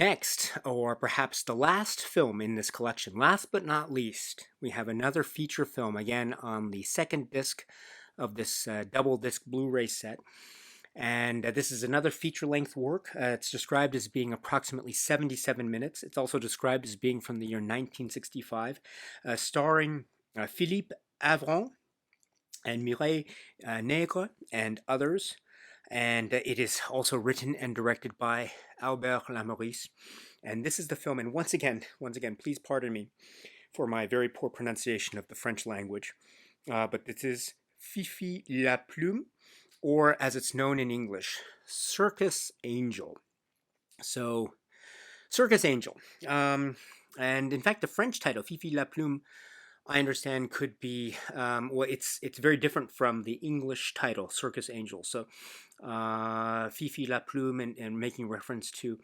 Next, or perhaps the last film in this collection, last but not least, we have another feature film, again on the second disc of this double disc Blu-ray set. And this is another feature-length work. It's described as being approximately 77 minutes. It's also described as being from the year 1965, starring Philippe Avron and Mireille Nègre and others. And it is also written and directed by Albert Lamorisse. And this is the film. And once again, please pardon me for my very poor pronunciation of the French language. But this is Fifi la Plume, or as it's known in English, Circus Angel. So, Circus Angel. And in fact, the French title, Fifi la Plume, I understand could be, well, it's very different from the English title, Circus Angel. So, Fifi la Plume, and making reference to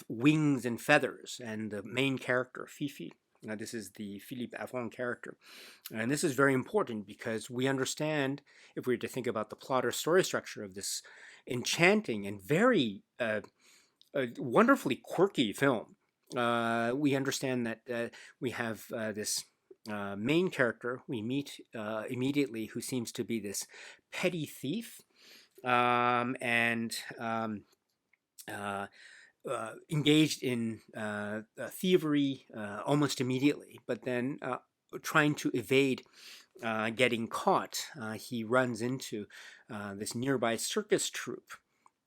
wings and feathers, and the main character, Fifi. Now, this is the Philippe Avron character. And this is very important because we understand, if we were to think about the plot or story structure of this enchanting and very wonderfully quirky film, we understand that we have this main character we meet immediately, who seems to be this petty thief, and engaged in thievery almost immediately, but then trying to evade getting caught, he runs into this nearby circus troupe.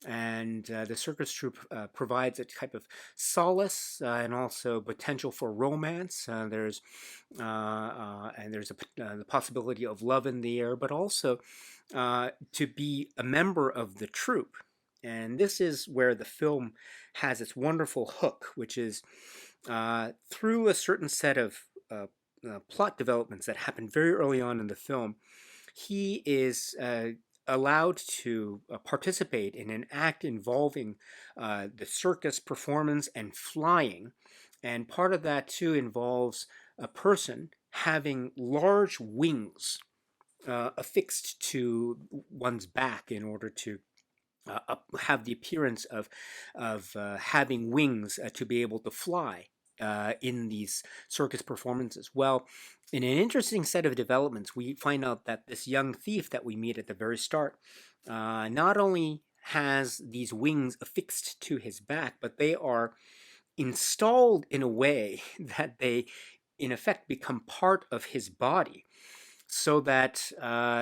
And the circus troupe provides a type of solace and also potential for romance. There's the possibility of love in the air, but also to be a member of the troupe. And this is where the film has its wonderful hook, which is through a certain set of plot developments that happen very early on in the film, he is allowed to participate in an act involving the circus performance and flying. And part of that, too, involves a person having large wings affixed to one's back in order to have the appearance of having wings to be able to fly in these circus performances. Well, in an interesting set of developments, we find out that this young thief that we meet at the very start not only has these wings affixed to his back, but they are installed in a way that they, in effect, become part of his body, so that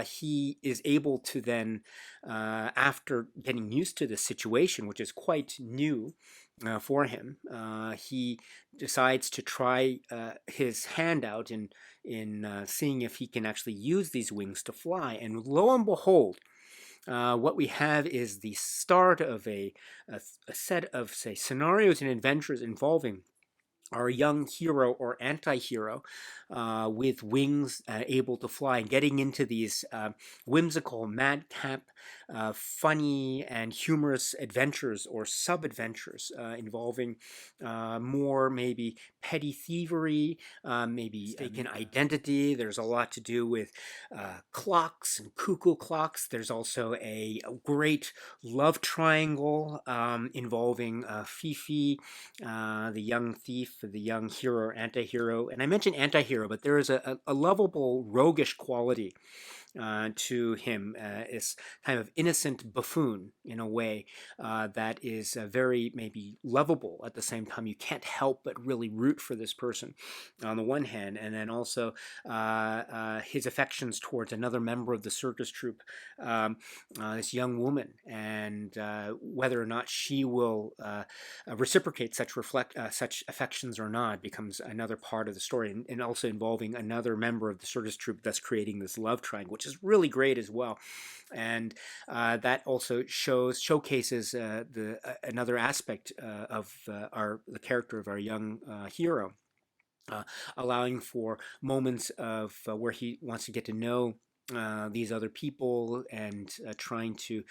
he is able to then, after getting used to the situation, which is quite new for him, he decides to try his hand out in seeing if he can actually use these wings to fly. And lo and behold, what we have is the start of a set of, say, scenarios and adventures involving our young hero or anti-hero with wings able to fly, and getting into these whimsical, madcap, funny and humorous adventures or sub-adventures involving more maybe petty thievery, maybe mistaken identity. There's a lot to do with clocks and cuckoo clocks. There's also a great love triangle involving Fifi, the young thief, the young hero or anti-hero. And I mentioned anti-hero, but there is a lovable, roguish quality to him, is kind of innocent buffoon in a way that is very maybe lovable at the same time. You can't help but really root for this person on the one hand, and then also his affections towards another member of the circus troupe, this young woman, and whether or not she will reciprocate such affections or not becomes another part of the story, and also involving another member of the circus troupe, thus creating this love triangle, which is really great as well. And that also showcases another aspect of the character of our young hero, allowing for moments of where he wants to get to know these other people and trying to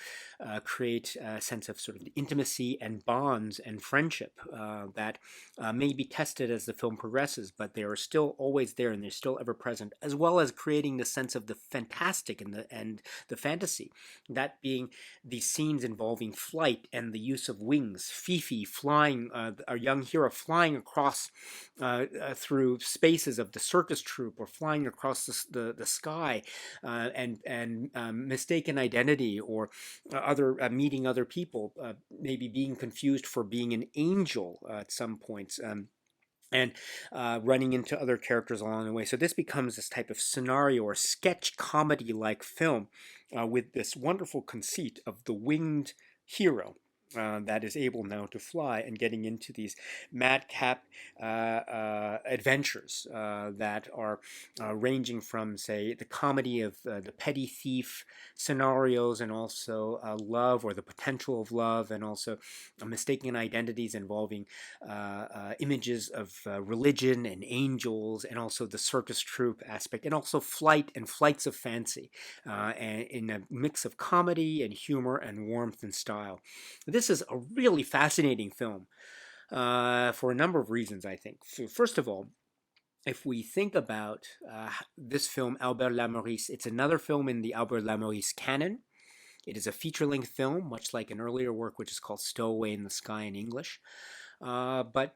create a sense of sort of intimacy and bonds and friendship that may be tested as the film progresses, but they are still always there and they're still ever present, as well as creating the sense of the fantastic and the fantasy. That being the scenes involving flight and the use of wings. Fifi flying, our young hero flying across through spaces of the circus troupe, or flying across the sky, and mistaken identity, or other meeting other people, maybe being confused for being an angel at some points. And running into other characters along the way. So this becomes this type of scenario or sketch comedy-like film with this wonderful conceit of the winged hero that is able now to fly and getting into these madcap adventures that are ranging from, say, the comedy of the petty thief scenarios, and also love, or the potential of love, and also mistaken identities involving images of religion and angels, and also the circus troupe aspect, and also flight and flights of fancy, and in a mix of comedy and humor and warmth and style. This is a really fascinating film for a number of reasons, I think. First of all, if we think about this film, Albert Lamorisse, it's another film in the Albert Lamorisse canon. It is a feature-length film, much like an earlier work which is called Stowaway in the Sky in English. But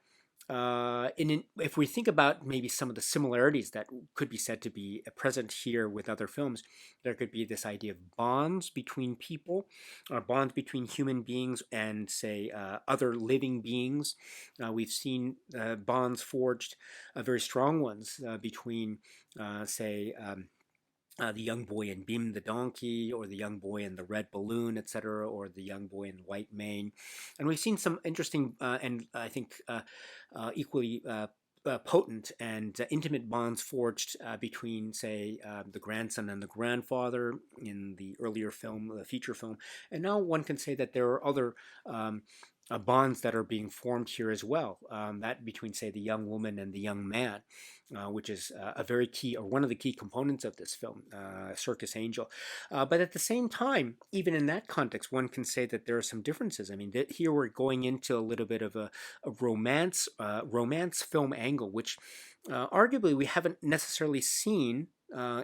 if we think about maybe some of the similarities that could be said to be present here with other films, there could be this idea of bonds between people, or bonds between human beings and, say, other living beings. We've seen bonds forged, very strong ones, between, say, the young boy in Bim the Donkey, or the young boy in the Red Balloon, etc., or the young boy in White Mane. And we've seen some interesting and I think equally potent and intimate bonds forged between, say, the grandson and the grandfather in the earlier film, the feature film. And now one can say that there are other bonds that are being formed here as well, that between, say, the young woman and the young man, which is a very key, or one of the key components of this film, Circus Angel. But at the same time, even in that context, one can say that there are some differences. I mean, here we're going into a little bit of a romance film angle, which arguably we haven't necessarily seen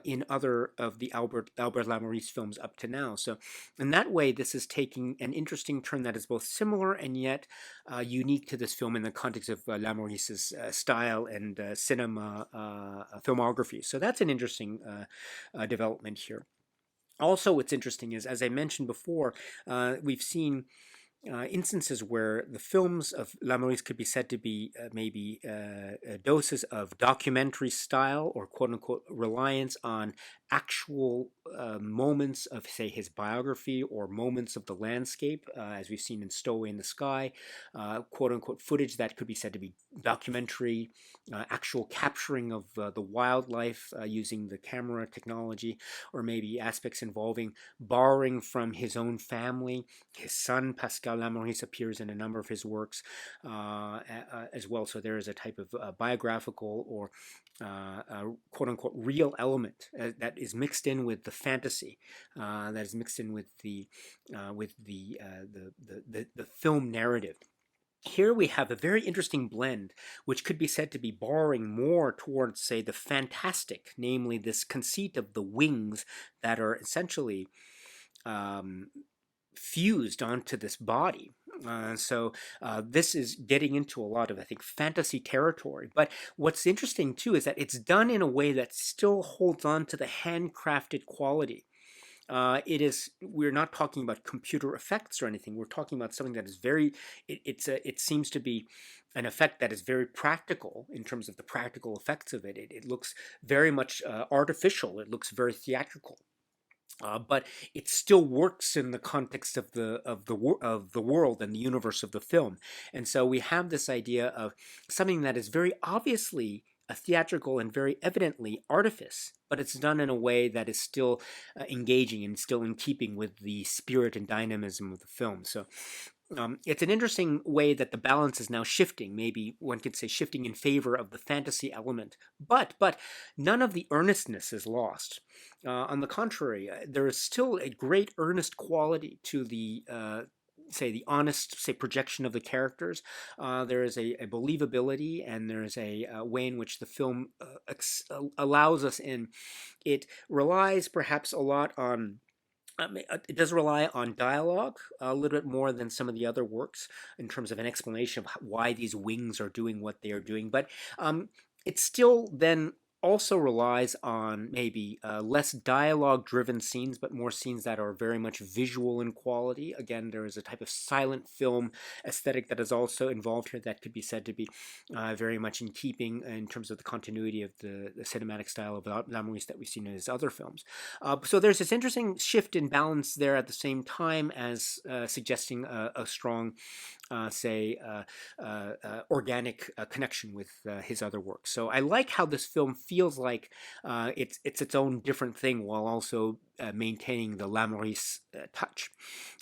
in other of the Albert Lamorisse films up to now. So in that way, this is taking an interesting turn that is both similar and yet unique to this film in the context of Lamorisse's style and cinema filmography. So that's an interesting development here. Also, what's interesting is, as I mentioned before, we've seen instances where the films of Lamorisse could be said to be maybe doses of documentary style, or quote-unquote reliance on actual moments of, say, his biography, or moments of the landscape, as we've seen in Stowaway in the Sky, quote-unquote footage that could be said to be documentary, actual capturing of the wildlife using the camera technology, or maybe aspects involving borrowing from his own family. His son, Pascal Lamorisse, appears in a number of his works as well. So there is a type of biographical, or quote-unquote real element that is mixed in with the fantasy, that is mixed in with the film narrative. Here we have a very interesting blend, which could be said to be borrowing more towards, say, the fantastic, namely this conceit of the wings that are essentially fused onto this body. So this is getting into a lot of, I think, fantasy territory. But what's interesting, too, is that it's done in a way that still holds on to the handcrafted quality. We're not talking about computer effects or anything. We're talking about something that is very, it seems to be an effect that is very practical in terms of the practical effects of it. It looks very much artificial. It looks very theatrical. But it still works in the context of the world and the universe of the film. And so we have this idea of something that is very obviously a theatrical and very evidently artifice, but it's done in a way that is still engaging and still in keeping with the spirit and dynamism of the film. So It's an interesting way that the balance is now shifting. Maybe one could say shifting in favor of the fantasy element, but none of the earnestness is lost. On the contrary, there is still a great earnest quality to the say the honest projection of the characters. There is a believability, and there is a way in which the film allows us in. It relies perhaps a lot on it does rely on dialogue a little bit more than some of the other works in terms of an explanation of why these wings are doing what they are doing. But it still then also relies on maybe less dialogue driven scenes, but more scenes that are very much visual in quality. Again, there is a type of silent film aesthetic that is also involved here that could be said to be very much in keeping in terms of the continuity of the cinematic style of Lamorisse that we've seen in his other films. So there's this interesting shift in balance there at the same time as suggesting a strong organic connection with his other works. So I like how this film feels like it's its own different thing while also maintaining the Lamorisse touch.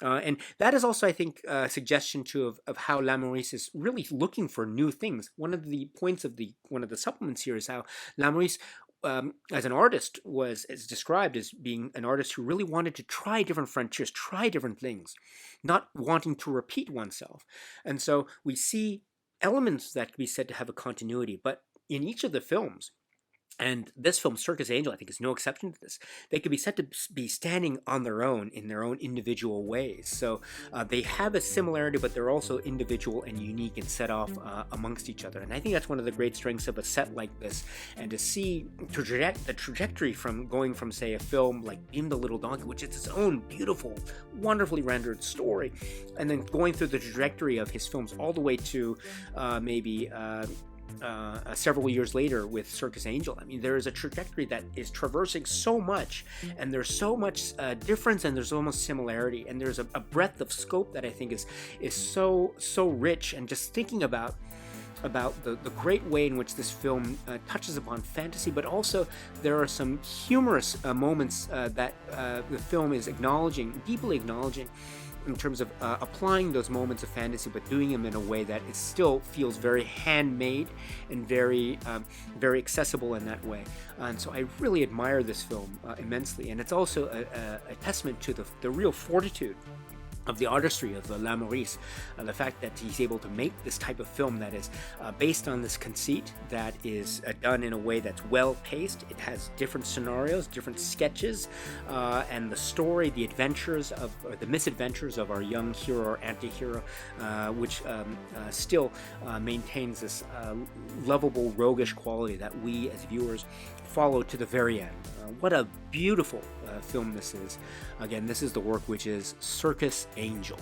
And that is also, I think, a suggestion too of how Lamorisse is really looking for new things. One of the points of one of the supplements here is how Lamorisse as an artist is described as being an artist who really wanted to try different frontiers, try different things, not wanting to repeat oneself. And so we see elements that can be said to have a continuity, but in each of the films, and this film, Circus Angel, I think is no exception to this, they could be said to be standing on their own in their own individual ways. So they have a similarity, but they're also individual and unique and set off amongst each other. And I think that's one of the great strengths of a set like this. And to see the trajectory from going from, say, a film like Beam the Little Donkey, which is its own beautiful, wonderfully rendered story, and then going through the trajectory of his films all the way to maybe several years later with Circus Angel. I mean, there is a trajectory that is traversing so much, and there's so much difference, and there's almost similarity, and there's a breadth of scope that I think is so rich. And just thinking about the great way in which this film touches upon fantasy, but also there are some humorous moments that the film is deeply acknowledging, in terms of applying those moments of fantasy, but doing them in a way that it still feels very handmade and very accessible in that way. And so I really admire this film immensely, and it's also a testament to the real fortitude of the artistry of Lamorisse, the fact that he's able to make this type of film that is based on this conceit, that is done in a way that's well paced. It has different scenarios, different sketches, and the story, the adventures or the misadventures of our young hero or anti-hero, which still maintains this lovable, roguish quality that we as viewers follow to the very end. What a beautiful film this is. Again, this is the work which is Circus Angel.